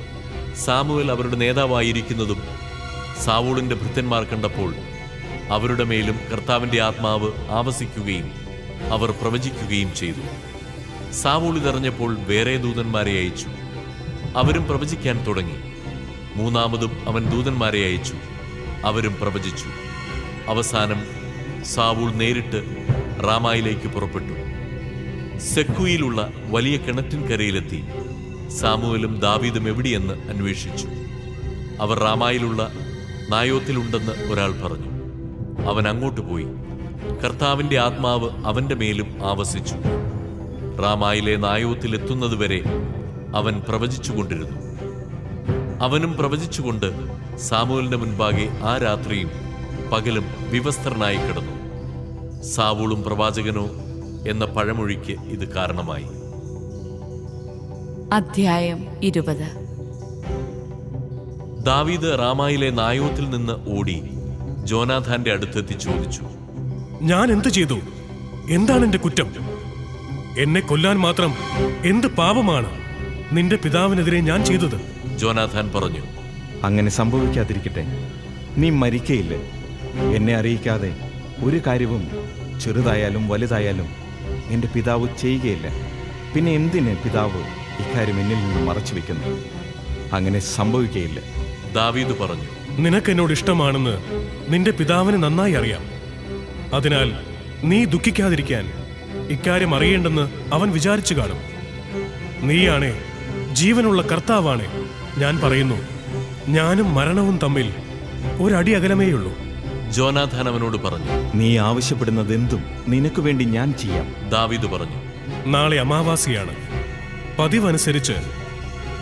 സാമുവേൽ അവരുടെ നേതാവായിരിക്കുന്നതും സാവൂളിന്റെ ഭൃത്യന്മാർ കണ്ടപ്പോൾ അവരുടെ മേലും കർത്താവിന്റെ ആത്മാവ് ആവസിക്കുകയും അവർ പ്രവചിക്കുകയും ചെയ്തു. സാവൂൾ ഇതറിഞ്ഞപ്പോൾ വേറെ ദൂതന്മാരെ അയച്ചു. അവരും പ്രവചിക്കാൻ തുടങ്ങി. മൂന്നാമതും അവൻ ദൂതന്മാരെ അയച്ചു. അവരും പ്രവചിച്ചു. അവസാനം സാവൂൾ നേരിട്ട് റാമായിലേക്ക് പുറപ്പെട്ടു. സെക്കുയിലുള്ള വലിയ കിണറ്റിൻകരയിലെത്തി. സാമുവേലും ദാവീദും എവിടെയെന്ന് അന്വേഷിച്ചു. അവർ റാമായിലുള്ള നായോത്തിലുണ്ടെന്ന് ഒരാൾ പറഞ്ഞു. അവൻ അങ്ങോട്ട് പോയി. കർത്താവിന്റെ ആത്മാവ് അവന്റെ മേലും ആവസിച്ചു. റാമായിലെ നായോത്തിലെത്തുന്നതുവരെ അവൻ പ്രവചിച്ചുകൊണ്ടിരുന്നു. അവനും പ്രവചിച്ചുകൊണ്ട് സാമുവേലിന്റെ മുൻപാകെ ആ രാത്രിയും പകലും വിവസ്ത്രനായി കിടന്നു. സാവൂളും പ്രവാചകനോ എന്ന പഴമൊഴിക്ക് ഇത് കാരണമായി. അധ്യായം 20. ദാവീദ് റാമായിലെ നായോത്തിൽ നിന്ന് ഓടി ജോനാഥാന്റെ അടുത്തെത്തി ചോദിച്ചു, ഞാൻ എന്ത് ചെയ്തു? എന്താണ് എന്റെ കുറ്റം? എന്നെ കൊല്ലാൻ മാത്രം എന്ത് പാപമാണ്? നിന്റെ പിതാവിനെതിരെ ഞാൻ ചെയ്തത്. ജോനാഥാൻ പറഞ്ഞു. അങ്ങനെ സംഭവിക്കാതിരിക്കട്ടെ. നീ മരിക്കയില്ല. എന്നെ അറിയിക്കാതെ ഒരു കാര്യവും ചെറുതായാലും വലുതായാലും എൻ്റെ പിതാവ് ചെയ്യുകയില്ല. പിന്നെ എന്തിന് പിതാവ് ഇക്കാര്യം എന്നിൽ നിന്ന് മറച്ചു വെക്കുന്നു? അങ്ങനെ സംഭവിക്കുകയില്ല. ദാവീദ് പറഞ്ഞു. നിനക്കെന്നോട് ഇഷ്ടമാണെന്ന് നിന്റെ പിതാവിന് നന്നായി അറിയാം. അതിനാൽ നീ ദുഃഖിക്കാതിരിക്കാൻ ഇക്കാര്യം അറിയേണ്ടെന്ന് അവൻ വിചാരിച്ചു കാണും. നീയാണേ, ജീവനുള്ള കർത്താവാണേ. ഞാൻ പറയുന്നു, ഞാനും മരണവും തമ്മിൽ ഒരടി അകലമേയുള്ളൂ. ജോനാഥാൻ അവനോട് പറഞ്ഞു. നീ ആവശ്യപ്പെടുന്നതെന്തും നിനക്ക് വേണ്ടി ഞാൻ ചെയ്യാം. ദാവീദ് പറഞ്ഞു. നാളെ അമാവാസിയാണ്. പതിവനുസരിച്ച്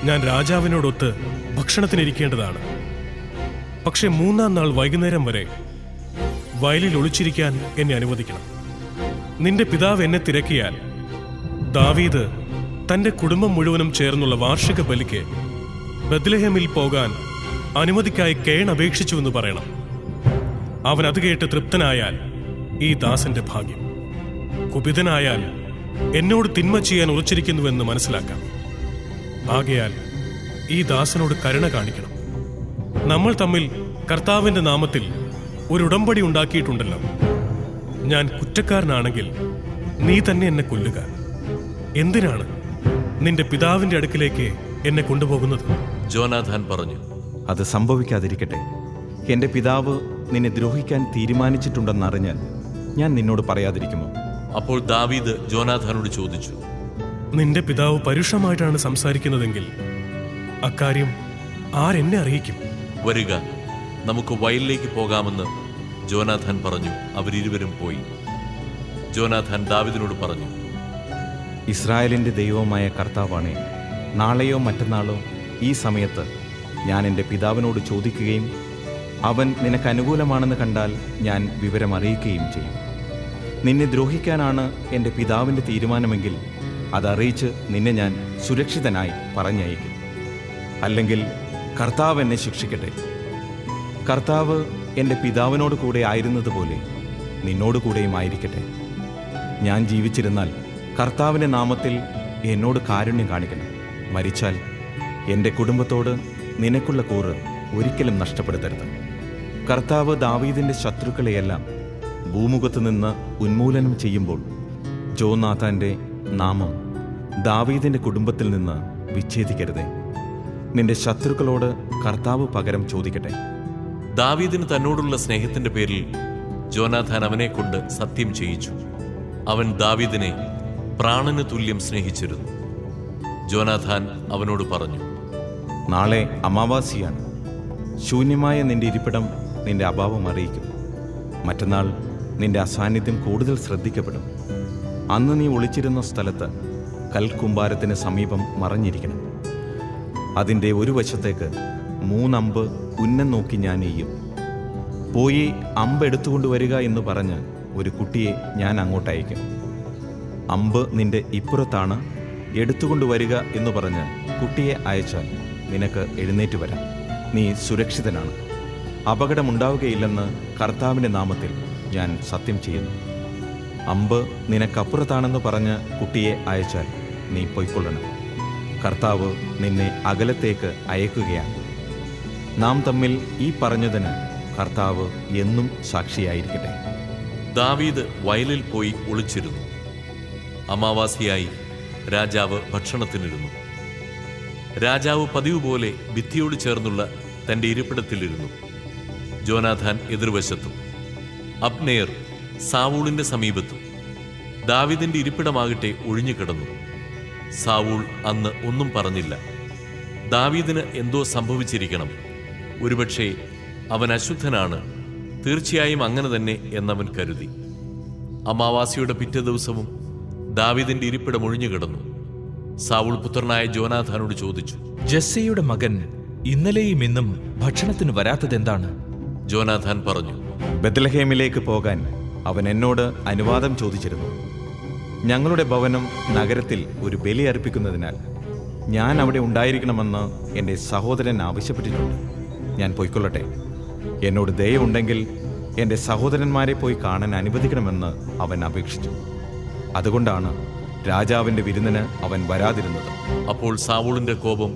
ഞാൻ രാജാവിനോടൊത്ത് ഭക്ഷണത്തിനിരിക്കേണ്ടതാണ്. പക്ഷെ 3-ാം നാൾ വൈകുന്നേരം വരെ വയലിൽ ഒളിച്ചിരിക്കാൻ എന്നെ അനുവദിക്കണം. നിന്റെ പിതാവ് എന്നെ തിരക്കിയാൽ ദാവീദ് തന്റെ കുടുംബം മുഴുവനും ചേർന്നുള്ള വാർഷിക ബലിക്ക് ബത്ലഹേമിൽ പോകാൻ അനുമതിക്കായി കേൺ അപേക്ഷിച്ചുവെന്ന് പറയണം. അവൻ അത് കേട്ട് തൃപ്തനായാൽ ഈ ദാസന്റെ ഭാഗ്യം. കുപിതനായാൽ എന്നോട് തിന്മ ചെയ്യാൻ ഉറച്ചിരിക്കുന്നുവെന്ന് മനസ്സിലാക്കാം. ആകയാൽ ഈ ദാസനോട് കരുണ കാണിക്കണം. നമ്മൾ തമ്മിൽ കർത്താവിന്റെ നാമത്തിൽ ഒരു ഉടമ്പടി ഉണ്ടാക്കിയിട്ടുണ്ടല്ലോ. ഞാൻ കുറ്റക്കാരനാണെങ്കിൽ നീ തന്നെ എന്നെ കൊല്ലുക. എന്തിനാണ് നിന്റെ പിതാവിന്റെ അടുക്കിലേക്ക് എന്നെ കൊണ്ടുപോകുന്നത്? ജോനാഥാൻ പറഞ്ഞു. അത് സംഭവിക്കാതിരിക്കട്ടെ. എൻ്റെ പിതാവ് നിന്നെ ദ്രോഹിക്കാൻ തീരുമാനിച്ചിട്ടുണ്ടെന്നറിഞ്ഞാൽ ഞാൻ നിന്നോട് പറയാതിരിക്കുമോ? അപ്പോൾ ദാവീദ് ജോനാഥാനോട് ചോദിച്ചു. നിന്റെ പിതാവ് പരുഷമായിട്ടാണ് സംസാരിക്കുന്നതെങ്കിൽ അക്കാര്യം ആരെന്നെ അറിയിക്കും? വരിക, നമുക്ക് വയലിലേക്ക് പോകാമെന്ന് ജോനാഥാൻ പറഞ്ഞു. അവരിരുവരും പോയി. ജോനാഥാൻ ദാവീദിനോട് പറഞ്ഞു. ഇസ്രായേലിൻ്റെ ദൈവമായ കർത്താവാണേ, നാളെയോ മറ്റന്നാളോ ഈ സമയത്ത് ഞാൻ എൻ്റെ പിതാവിനോട് ചോദിക്കുകയും അവൻ നിനക്ക് അനുകൂലമാണെന്ന് കണ്ടാൽ ഞാൻ വിവരം അറിയിക്കുകയും ചെയ്യും. നിന്നെ ദ്രോഹിക്കാനാണ് എൻ്റെ പിതാവിൻ്റെ തീരുമാനമെങ്കിൽ അതറിയിച്ച് നിന്നെ ഞാൻ സുരക്ഷിതനായി പറഞ്ഞയക്കും. അല്ലെങ്കിൽ കർത്താവ് എന്നെ ശിക്ഷിക്കട്ടെ. കർത്താവ് എൻ്റെ പിതാവിനോട് കൂടെ ആയിരുന്നതുപോലെ നിന്നോട് കൂടെയും ആയിരിക്കട്ടെ. ഞാൻ ജീവിച്ചിരുന്നാൽ കർത്താവിൻ്റെ നാമത്തിൽ എന്നോട് കാരുണ്യം കാണിക്കണം. മരിച്ചാൽ എൻ്റെ കുടുംബത്തോട് നിനക്കുള്ള കൂറ് ഒരിക്കലും നഷ്ടപ്പെടുത്തരുത്. കർത്താവ് ദാവീദിൻ്റെ ശത്രുക്കളെയെല്ലാം ഭൂമുഖത്ത് നിന്ന് ഉന്മൂലനം ചെയ്യുമ്പോൾ ജോനാഥാൻ്റെ നാമം ദാവീദിൻ്റെ കുടുംബത്തിൽ നിന്ന് വിച്ഛേദിക്കരുതേ. നിന്റെ ശത്രുക്കളോട് കർത്താവ് പകരം ചോദിക്കട്ടെ. ദാവീദിന് തന്നോടുള്ള സ്നേഹത്തിന്റെ പേരിൽ ജോനാഥാൻ അവനെ കൊണ്ട് സത്യം ചെയ്യിച്ചു. അവൻ ദാവീദിനെ പ്രാണന് തുല്യം സ്നേഹിച്ചിരുന്നു. ജോനാഥാൻ അവനോട് പറഞ്ഞു. നാളെ അമാവാസിയാണ്. ശൂന്യമായ നിന്റെ ഇരിപ്പിടം നിന്റെ അഭാവം അറിയിക്കും. മറ്റന്നാൾ നിന്റെ അസാന്നിധ്യം കൂടുതൽ ശ്രദ്ധിക്കപ്പെടും. അന്ന് നീ ഒളിച്ചിരുന്ന സ്ഥലത്ത് കൽക്കുമ്പാരത്തിന് സമീപം മറഞ്ഞിരിക്കണം. അതിൻ്റെ ഒരു വശത്തേക്ക് 3 അമ്പ് ഉന്നം നോക്കി ഞാൻ എയ്യും. പോയി അമ്പ് എടുത്തുകൊണ്ടുവരിക എന്ന് പറഞ്ഞ് ഒരു കുട്ടിയെ ഞാൻ അങ്ങോട്ടയക്കും. അമ്പ് നിന്റെ ഇപ്പുറത്താണ്, എടുത്തുകൊണ്ടുവരിക എന്ന് പറഞ്ഞ് കുട്ടിയെ അയച്ചാൽ നിനക്ക് എഴുന്നേറ്റ് വരാം. നീ സുരക്ഷിതനാണ്. അപകടമുണ്ടാവുകയില്ലെന്ന് കർത്താവിൻ്റെ നാമത്തിൽ ഞാൻ സത്യം ചെയ്യുന്നു. അമ്പ് നിനക്കപ്പുറത്താണെന്ന് പറഞ്ഞ് കുട്ടിയെ അയച്ചാൽ നീ പൊയ്ക്കൊള്ളണം. കർത്താവ് നിന്നെ അകലത്തേക്ക് അയക്കുകയാണ്. നാം തമ്മിൽ ഈ പറഞ്ഞതിന് കർത്താവ് എന്നും സാക്ഷിയായിരിക്കട്ടെ. ദാവീദ് വയലിൽ പോയി ഒളിച്ചിരുന്നു. അമാവാസിയായി രാജാവ് ഭക്ഷണത്തിനിരുന്നു. രാജാവ് പതിവ് പോലെ ഭിത്തിയോട് ചേർന്നുള്ള തന്റെ ഇരിപ്പിടത്തിലിരുന്നു. ജോനാഥാൻ എതിർവശത്തും അബ്നേർ സാവൂളിന്റെ സമീപത്തും. ദാവീദിന്റെ ഇരിപ്പിടമാകട്ടെ ഒഴിഞ്ഞുകിടന്നു. സാവൂൾ അന്ന് ഒന്നും പറഞ്ഞില്ല. ദാവീദിന് എന്തോ സംഭവിച്ചിരിക്കണം. ഒരുപക്ഷെ അവൻ അശുദ്ധനാണ്, തീർച്ചയായും അങ്ങനെ തന്നെ എന്നവൻ കരുതി. അമാവാസിയുടെ പിറ്റേ ദിവസവും ദാവീദിന്റെ ഇരിപ്പിടം ഒഴിഞ്ഞുകിടന്നു. സാവൂൾ പുത്രനായ ജോനാഥാനോട് ചോദിച്ചു. ജസ്സയുടെ മകൻ ഇന്നലെയും ഇന്നും ഭക്ഷണത്തിന് വരാത്തതെന്താണ്? ജോനാഥാൻ പറഞ്ഞു. ബത്ലഹേമിലേക്ക് പോകാൻ അവൻ എന്നോട് അനുവാദം ചോദിച്ചിരുന്നു. ഞങ്ങളുടെ ഭവനം നഗരത്തിൽ ഒരു ബലി അർപ്പിക്കുന്നതിനാൽ ഞാൻ അവിടെ ഉണ്ടായിരിക്കണമെന്ന് എൻ്റെ സഹോദരൻ ആവശ്യപ്പെട്ടിട്ടുണ്ട്. ഞാൻ പൊയ്ക്കൊള്ളട്ടെ. എന്നോട് ദയവുണ്ടെങ്കിൽ എൻ്റെ സഹോദരന്മാരെ പോയി കാണാൻ അനുവദിക്കണമെന്ന് അവൻ അപേക്ഷിച്ചു. അതുകൊണ്ടാണ് രാജാവിന്റെ വിരുന്നിന് അവൻ വരാതിരുന്നത്. അപ്പോൾ സാവൂളിന്റെ കോപം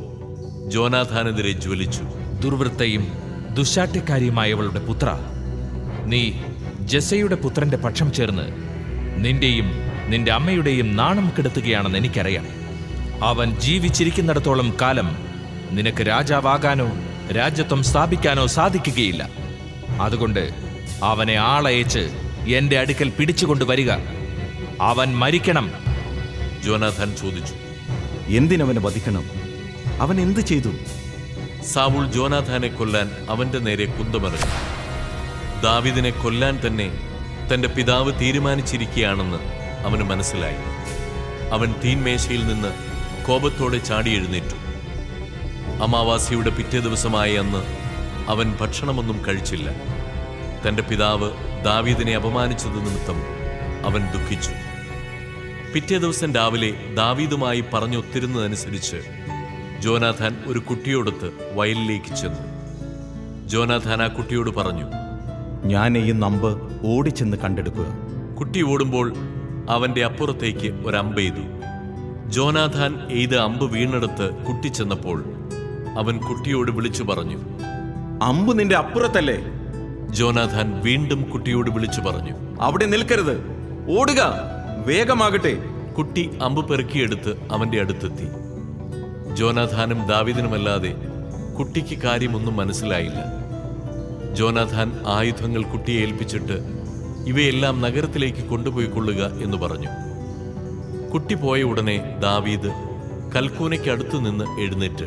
ജോനാഥാനെതിരെ ജ്വലിച്ചു. ദുർവൃത്തയും ദുശാഠ്യക്കാരിയുമായവളുടെ പുത്ര, നീ ജെസയുടെ പുത്രന്റെ പക്ഷം ചേർന്ന് നിന്റെയും നിന്റെ അമ്മയുടെയും നാണം കെടുത്തുകയാണെന്ന് എനിക്കറിയാം. അവൻ ജീവിച്ചിരിക്കുന്നിടത്തോളം കാലം നിനക്ക് രാജാവാകാനോ രാജ്യത്വം സ്ഥാപിക്കാനോ സാധിക്കുകയില്ല. അതുകൊണ്ട് അവനെ ആളയച്ച് എന്റെ അടുക്കൽ പിടിച്ചുകൊണ്ടുവരിക. അവൻ മരിക്കണം. ജോനാഥാൻ ചോദിച്ചു, എന്തിനവനെ വധിക്കണം? അവൻ എന്ത് ചെയ്തു? സാവൂൾ ജോനാഥാനെ കൊല്ലാൻ അവന്റെ നേരെ കുന്തമെറിഞ്ഞു. ദാവീദിനെ കൊല്ലാൻ തന്നെ തന്റെ പിതാവ് തീരുമാനിച്ചിരിക്കുകയാണെന്ന് അവന് മനസ്സിലായി. അവൻ തീൻമേശയിൽ നിന്ന് കോപത്തോടെ ചാടി എഴുന്നേറ്റു. അമാവാസിയുടെ പിറ്റേ ദിവസമായ അന്ന് അവൻ ഭക്ഷണമൊന്നും കഴിച്ചില്ല. തന്റെ പിതാവ് ദാവീദിനെ അപമാനിച്ചത് നിമിത്തം അവൻ ദുഃഖിച്ചു. പിറ്റേ ദിവസം രാവിലെ ദാവീദുമായി പറഞ്ഞൊത്തിരുന്നതനുസരിച്ച് ജോനാഥാൻ ഒരു കുട്ടിയോടൊത്ത് വയലിലേക്ക് ചെന്നു. ജോനാഥാൻ ആ കുട്ടിയോട് പറഞ്ഞു, ഞാൻ ഈ നമ്പ് ഓടിച്ചെന്ന് കണ്ടെടുക്കുക. കുട്ടി ഓടുമ്പോൾ അവന്റെ അപ്പുറത്തേക്ക് ഒരമ്പെയ്തു. ജോനാഥാൻ എയ്ത് അമ്പ് വീണെടുത്ത് കുട്ടി ചെന്നപ്പോൾ അവൻ കുട്ടിയോട് വിളിച്ചു പറഞ്ഞു, അമ്പ് നിന്റെ അപ്പുറത്തല്ലേ? ജോനാഥാൻ വീണ്ടും കുട്ടിയോട് വിളിച്ചു പറഞ്ഞു, അവിടെ നിൽക്കരുത്, ഓടുക, വേഗമാകട്ടെ. കുട്ടി അമ്പ് പെറുക്കിയെടുത്ത് അവന്റെ അടുത്തെത്തി. ജോനാഥാനും ദാവീദിനുമല്ലാതെ കുട്ടിക്ക് കാര്യമൊന്നും മനസ്സിലായില്ല. ജോനാഥാൻ ആയുധങ്ങൾ കുട്ടിയെ ഏൽപ്പിച്ചിട്ട് ഇവയെല്ലാം നഗരത്തിലേക്ക് കൊണ്ടുപോയിക്കൊള്ളുക എന്ന് പറഞ്ഞു. കുട്ടി പോയ ഉടനെ ദാവീദ് കൽക്കൂനയ്ക്ക് അടുത്തു നിന്ന് എഴുന്നേറ്റ്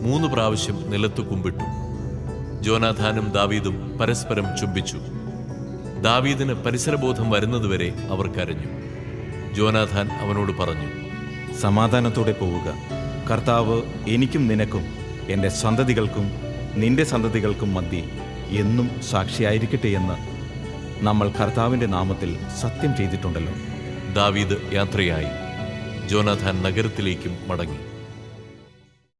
3 പ്രാവശ്യം നിലത്ത് കുമ്പിട്ടു. ജോനാഥാനും ദാവീദും പരസ്പരം ചുംബിച്ചു. ദാവീദിന് പരിസരബോധം വരുന്നതുവരെ അവർ കരഞ്ഞു. ജോനാഥാൻ അവനോട് പറഞ്ഞു, സമാധാനത്തോടെ പോവുക. കർത്താവ് എനിക്കും നിനക്കും എൻ്റെ സന്തതികൾക്കും നിന്റെ സന്തതികൾക്കും മധ്യേ എന്നും സാക്ഷിയായിരിക്കട്ടെ എന്ന് നമ്മൾ കർത്താവിൻ്റെ നാമത്തിൽ സത്യം ചെയ്തിട്ടുണ്ടല്ലോ. ദാവീദ് യാത്രയായി. ജോനാഥാൻ നഗരത്തിലേക്കും മടങ്ങി.